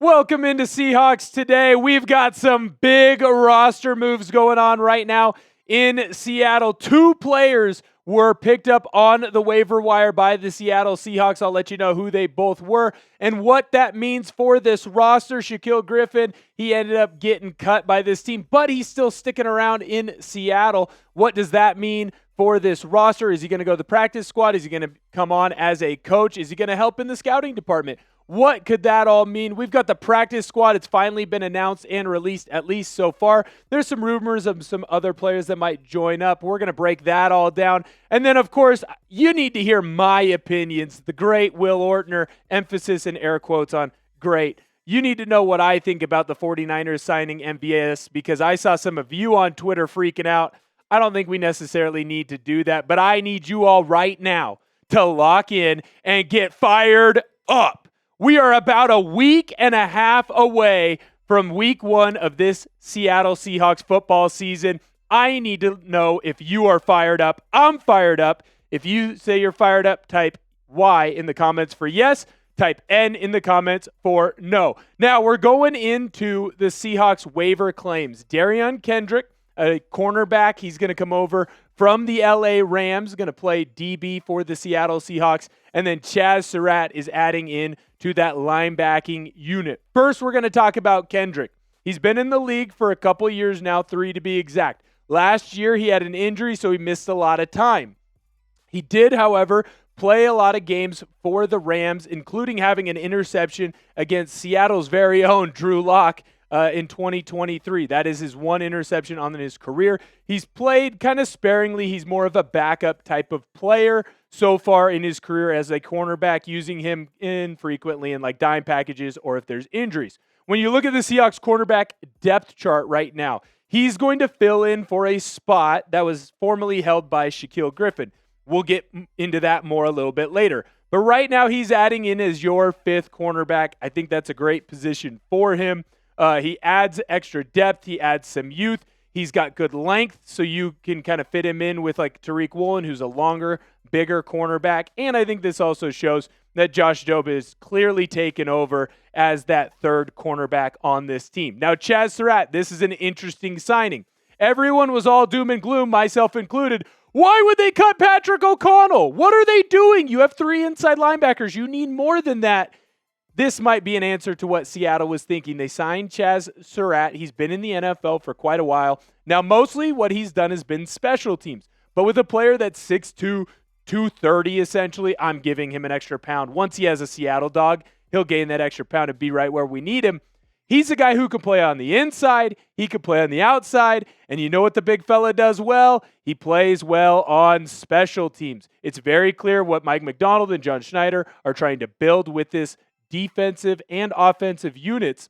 Welcome into Seahawks Today. We've got some big roster moves going on right now in Seattle. 2 players were picked up on the waiver wire by the Seattle Seahawks. I'll let you know who they both were and what that means for this roster. Shaquill Griffin, he ended up getting cut by this team, but he's still sticking around in Seattle. What does that mean for this roster? Is he going to go to the practice squad? Is he going to come on as a coach? Is he going to help in the scouting department? What could that all mean? We've got the practice squad. It's finally been announced and released, at least so far. There's some rumors of some other players that might join up. We're going to break that all down. And then, of course, you need to hear my opinions. The great Will Ortner, emphasis and air quotes on great. You need to know what I think about the 49ers signing MVS because I saw some of you on Twitter freaking out. I don't think we necessarily need to do that, but I need you all right now to lock in and get fired up. We are about a week and a half away from week 1 of this Seattle Seahawks football season. I need to know if you are fired up. I'm fired up. If you say you're fired up, type Y in the comments for yes. Type N in the comments for no. Now, we're going into the Seahawks waiver claims. Derion Kendrick, a cornerback, he's going to come over from the LA Rams, going to play DB for the Seattle Seahawks. And then Chazz Surratt is adding in to that linebacking unit. First, we're going to talk about Kendrick. He's been in the league for a couple years now, 3 to be exact. Last year, he had an injury, so he missed a lot of time. He did, however, play a lot of games for the Rams, including having an interception against Seattle's very own Drew Lock in 2023. That is his 1 interception on his career. He's played kind of sparingly. He's more of a backup type of player so far in his career as a cornerback, using him infrequently in like dime packages or if there's injuries. When you look at the Seahawks cornerback depth chart right now, he's going to fill in for a spot that was formerly held by Shaquill Griffin. We'll get into that more a little bit later. But right now he's adding in as your 5th cornerback. I think that's a great position for him. He adds extra depth. He adds some youth. He's got good length, so you can kind of fit him in with like Tariq Woolen, who's a longer, bigger cornerback. And I think this also shows that Josh Dobe is clearly taken over as that 3rd cornerback on this team. Now, Chazz Surratt, this is an interesting signing. Everyone was all doom and gloom, myself included. Why would they cut Patrick O'Connell? What are they doing? You have 3 inside linebackers. You need more than that. This might be an answer to what Seattle was thinking. They signed Chazz Surratt. He's been in the NFL for quite a while. Now, mostly what he's done has been special teams. But with a player that's 6'2", 230 essentially, I'm giving him an extra pound. Once he has a Seattle dog, he'll gain that extra pound and be right where we need him. He's a guy who can play on the inside. He can play on the outside. And you know what the big fella does well? He plays well on special teams. It's very clear what Mike Macdonald and John Schneider are trying to build with this defensive and offensive units.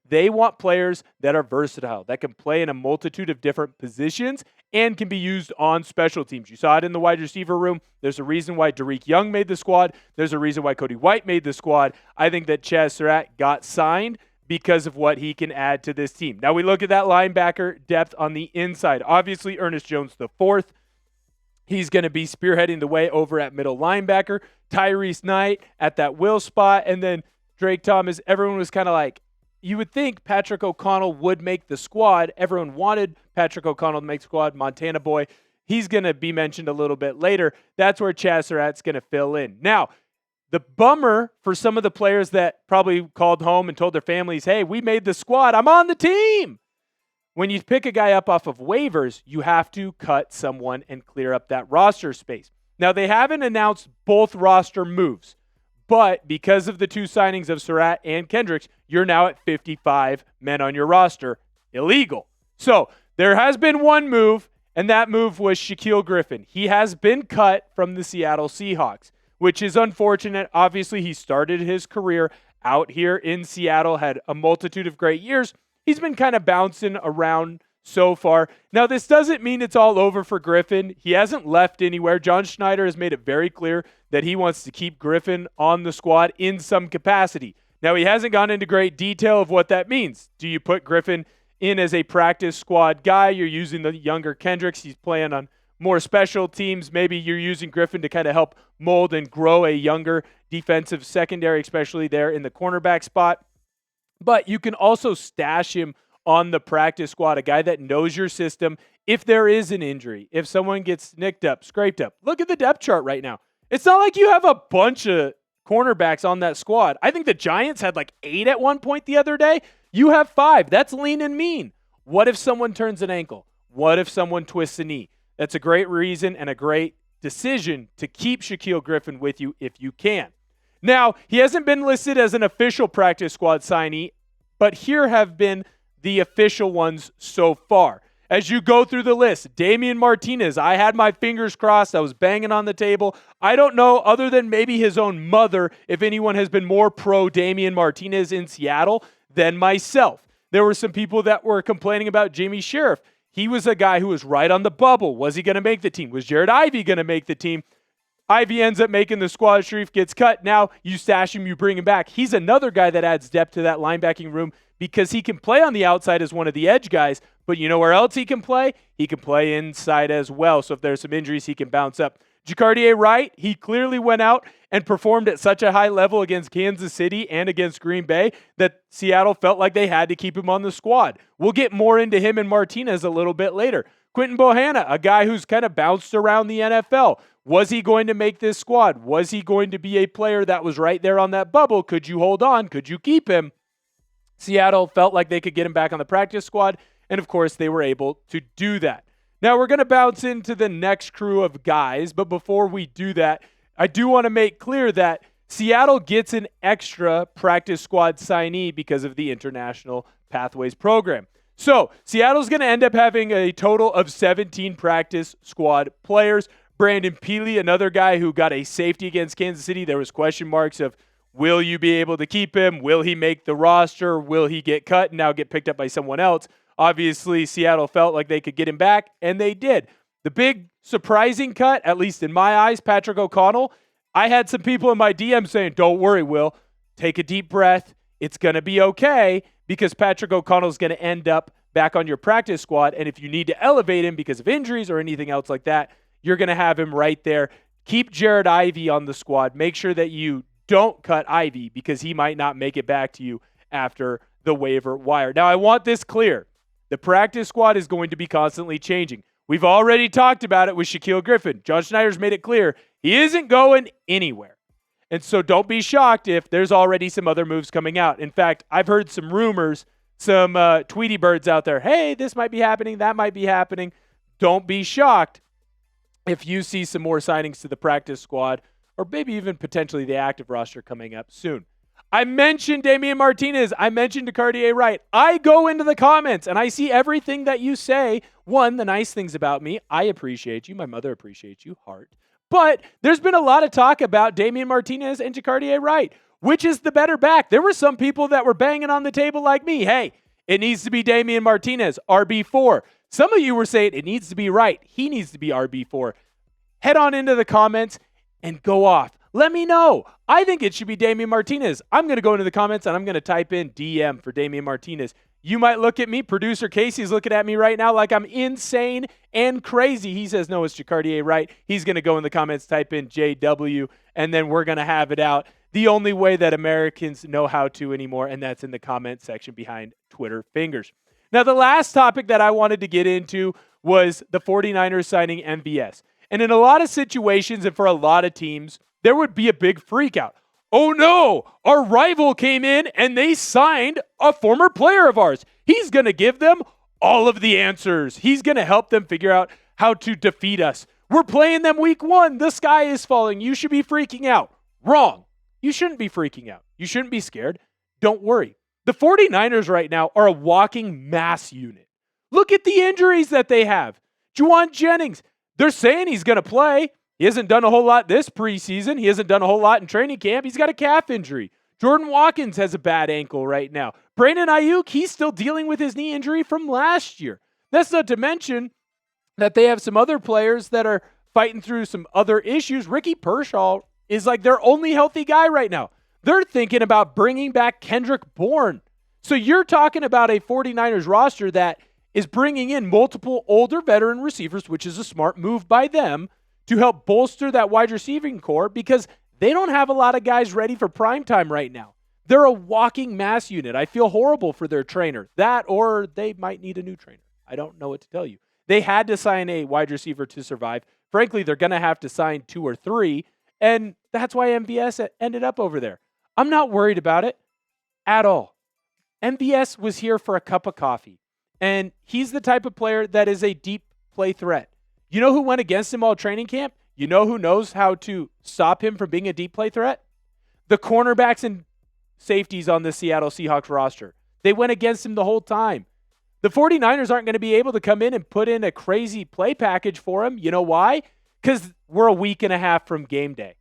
They want players that are versatile, that can play in a multitude of different positions and can be used on special teams. You saw it in the wide receiver room. There's a reason why Jerrick Young made the squad. There's a reason why Cody White made the squad. I think that Chazz Surratt got signed because of what he can add to this team. Now we look at that linebacker depth on the inside. Obviously, Ernest Jones IV. He's going to be spearheading the way over at middle linebacker. Tyrese Knight at that will spot. And then Drake Thomas. Everyone was kind of like, you would think Patrick O'Connell would make the squad. Everyone wanted Patrick O'Connell to make the squad. Montana boy. He's going to be mentioned a little bit later. That's where Chazz Surratt's going to fill in. Now, the bummer for some of the players that probably called home and told their families, hey, we made the squad. I'm on the team. When you pick a guy up off of waivers, you have to cut someone and clear up that roster space. Now, they haven't announced both roster moves, but because of the 2 signings of Surratt and Kendricks, you're now at 55 men on your roster. Illegal. So there has been one move, and that move was Shaquill Griffin. He has been cut from the Seattle Seahawks, which is unfortunate. Obviously, he started his career out here in Seattle, had a multitude of great years. He's been kind of bouncing around so far. Now, this doesn't mean it's all over for Griffin. He hasn't left anywhere. John Schneider has made it very clear that he wants to keep Griffin on the squad in some capacity. Now, he hasn't gone into great detail of what that means. Do you put Griffin in as a practice squad guy? You're using the younger Kendricks. He's playing on more special teams. Maybe you're using Griffin to kind of help mold and grow a younger defensive secondary, especially there in the cornerback spot. But you can also stash him on the practice squad, a guy that knows your system. If there is an injury, if someone gets nicked up, scraped up, look at the depth chart right now. It's not like you have a bunch of cornerbacks on that squad. I think the Giants had like 8 at one point the other day. You have 5. That's lean and mean. What if someone turns an ankle? What if someone twists a knee? That's a great reason and a great decision to keep Shaquill Griffin with you if you can. Now, he hasn't been listed as an official practice squad signee, but here have been the official ones so far. As you go through the list, Damien Martinez, I had my fingers crossed. I was banging on the table. I don't know, other than maybe his own mother, if anyone has been more pro Damien Martinez in Seattle than myself. There were some people that were complaining about Jamie Sheriff. He was a guy who was right on the bubble. Was he going to make the team? Was Jared Ivey going to make the team? Ivey ends up making the squad. Sharif gets cut. Now you stash him, you bring him back. He's another guy that adds depth to that linebacking room because he can play on the outside as one of the edge guys, but you know where else he can play? He can play inside as well. So if there's some injuries, he can bounce up. Jacardier Wright, he clearly went out and performed at such a high level against Kansas City and against Green Bay that Seattle felt like they had to keep him on the squad. We'll get more into him and Martinez a little bit later. Quentin Bohanna, a guy who's kind of bounced around the NFL. Was he going to make this squad? Was he going to be a player that was right there on that bubble? Could you hold on? Could you keep him? Seattle felt like they could get him back on the practice squad, and of course they were able to do that. Now we're going to bounce into the next crew of guys, but before we do that, I do want to make clear that Seattle gets an extra practice squad signee because of the International Pathways program. So Seattle's going to end up having a total of 17 practice squad players. Brandon Peely, another guy who got a safety against Kansas City. There was question marks of, will you be able to keep him? Will he make the roster? Will he get cut and now get picked up by someone else? Obviously, Seattle felt like they could get him back, and they did. The big surprising cut, at least in my eyes, Patrick O'Connell. I had some people in my DM saying, don't worry, Will. Take a deep breath. It's going to be okay because Patrick O'Connell is going to end up back on your practice squad, and if you need to elevate him because of injuries or anything else like that, you're going to have him right there. Keep Jared Ivey on the squad. Make sure that you don't cut Ivey because he might not make it back to you after the waiver wire. Now, I want this clear. The practice squad is going to be constantly changing. We've already talked about it with Shaquill Griffin. John Schneider's made it clear he isn't going anywhere. And so don't be shocked if there's already some other moves coming out. In fact, I've heard some rumors, some Tweety birds out there. Hey, this might be happening. That might be happening. Don't be shocked if you see some more signings to the practice squad or maybe even potentially the active roster coming up soon. I mentioned Damien Martinez. I mentioned Jacardier Wright. I go into the comments and I see everything that you say. One, the nice things about me. I appreciate you. My mother appreciates you. Heart. But there's been a lot of talk about Damien Martinez and Jacardier Wright. Which is the better back? There were some people that were banging on the table like me. Hey, it needs to be Damien Martinez, RB4. Some of you were saying it needs to be Wright. He needs to be RB4. Head on into the comments and go off. Let me know. I think it should be Damien Martinez. I'm going to go into the comments and I'm going to type in DM for Damien Martinez. You might look at me. Producer Casey's looking at me right now like I'm insane and crazy. He says, no, it's Jacardier Wright. He's going to go in the comments, type in JW, and then we're going to have it out the only way that Americans know how to anymore, and that's in the comment section behind Twitter fingers. Now, the last topic that I wanted to get into was the 49ers signing MVS. And in a lot of situations and for a lot of teams, there would be a big freak out. Oh no, our rival came in and they signed a former player of ours. He's going to give them all of the answers. He's going to help them figure out how to defeat us. We're playing them week 1. The sky is falling. You should be freaking out. Wrong. You shouldn't be freaking out. You shouldn't be scared. Don't worry. The 49ers right now are a walking mass unit. Look at the injuries that they have. Juwan Jennings, they're saying he's going to play. He hasn't done a whole lot this preseason. He hasn't done a whole lot in training camp. He's got a calf injury. Jordan Watkins has a bad ankle right now. Brandon Ayuk, he's still dealing with his knee injury from last year. That's not to mention that they have some other players that are fighting through some other issues. Ricky Pershaw is like their only healthy guy right now. They're thinking about bringing back Kendrick Bourne. So you're talking about a 49ers roster that is bringing in multiple older veteran receivers, which is a smart move by them, to help bolster that wide receiving core because they don't have a lot of guys ready for prime time right now. They're a walking mass unit. I feel horrible for their trainer. That, or they might need a new trainer. I don't know what to tell you. They had to sign a wide receiver to survive. Frankly, they're going to have to sign 2 or 3, and that's why MVS ended up over there. I'm not worried about it at all. MVS was here for a cup of coffee, and he's the type of player that is a deep play threat. You know who went against him all training camp? You know who knows how to stop him from being a deep play threat? The cornerbacks and safeties on the Seattle Seahawks roster. They went against him the whole time. The 49ers aren't going to be able to come in and put in a crazy play package for him. You know why? Because we're a week and a half from game day.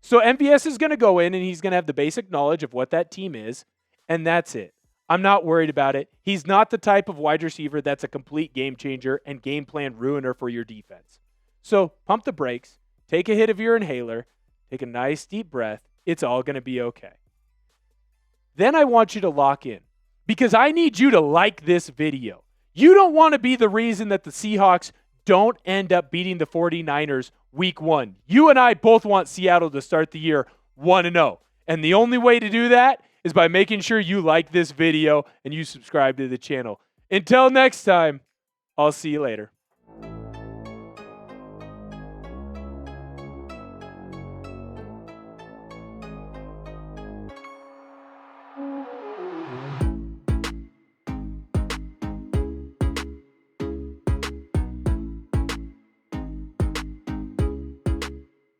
So MVS is going to go in and he's going to have the basic knowledge of what that team is, and that's it. I'm not worried about it. He's not the type of wide receiver that's a complete game changer and game plan ruiner for your defense. So pump the brakes, take a hit of your inhaler, take a nice deep breath. It's all going to be okay. Then I want you to lock in, because I need you to like this video. You don't want to be the reason that the Seahawks don't end up beating the 49ers week 1. You and I both want Seattle to start the year 1-0. And the only way to do that is by making sure you like this video and you subscribe to the channel. Until next time, I'll see you later.